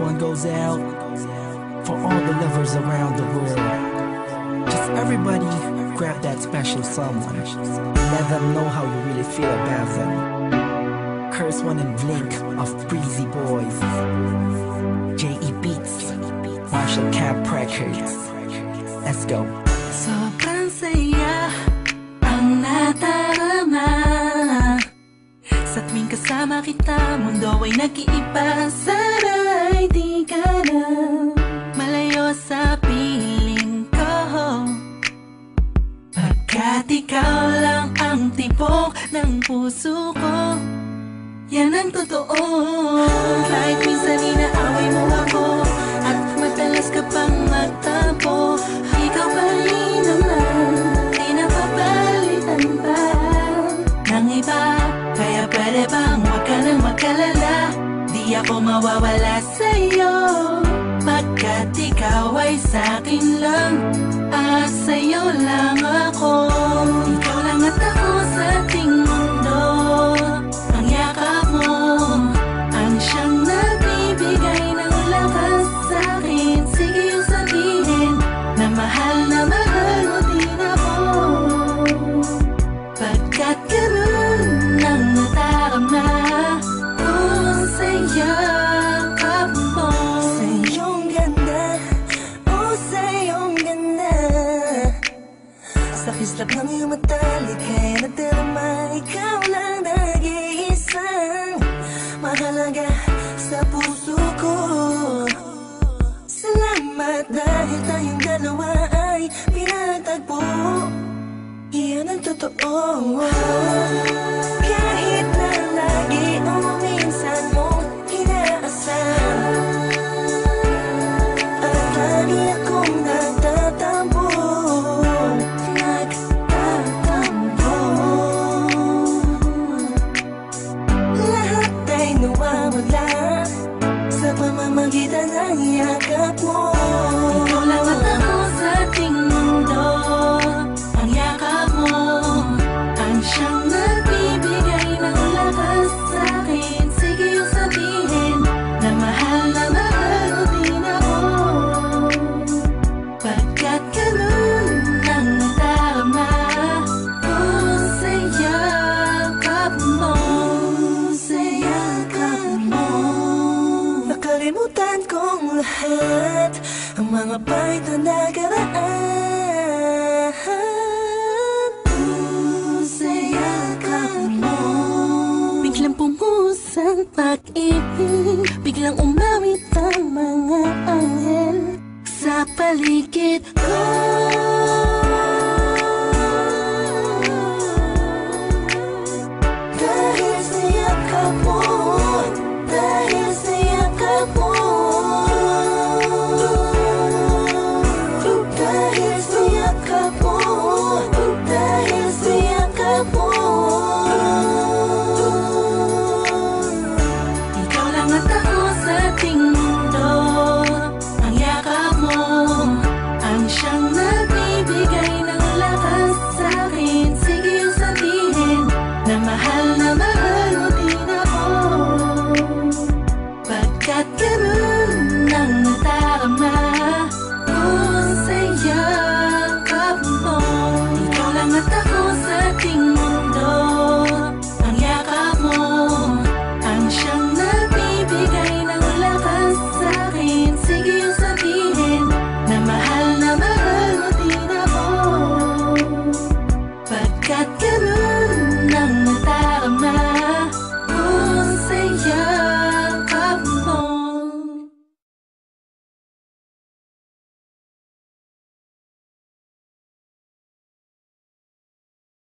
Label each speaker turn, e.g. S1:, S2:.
S1: one goes out for all the lovers around the world. Just everybody grab that special someone. Let them know how you really feel about them. Curse One and Blink of Breezy Boys. J.E. Beats, Marshall Camp Records. Let's go.
S2: Sobrang saya ang natarama sa tuwing kasama kita. Mundo ay nag-iiba. Sana'y di ka na malayo sa piling ko, pagkat ikaw lang ang tibok ng puso ko. Yan ang totoo. Kahit minsan inaaway mo ako at madalas ka pang magtampo, ikaw pa rin naman, di napapalitan pa ng iba. Kaya pwede bang wag ka nang mag-alala, di ako mawawala sa'yo, pagkat ikaw ay sa'kin lang at sa'yo lang ako. Ikaw lang at ako sa ating mundo. Ang yakap mo ang siyang nagbibigay ng lakas sa'kin. Sige yung sabihin na mahal mo din ako, pagkat ganun ang natarama ko sa yakap mo. Sa iyong ganda, oh sa iyong ganda, sa kislap ng iyong mata, likhain at darama. Ikaw lang nag-iisang mahalaga sa puso ko. Salamat dahil tayong dalawa ay pinagtagpo. Iyan ang totoo. Kahit na lagi o minsan mong inaasahan, at lagi akong nagtatampo. Lahat ay nawawala sa pamamagitan ng yakap mo. Ikaw lang at ako sa ating mundo. Ang yakap mo ang siyang nagbibigay ng lakas sa'kin. Sige yung sabihin na mahal mo din ako, pagkat ganun ang nadarama ko sa yakap mo. Sa yakap mo, nakalimutan kong lahat ang mga pahit na nakaraan. Sa yakap mo, biglang pumuhos ang pag-ibig, biglang umawit ang mga anghel sa paligid ko. Dahil sa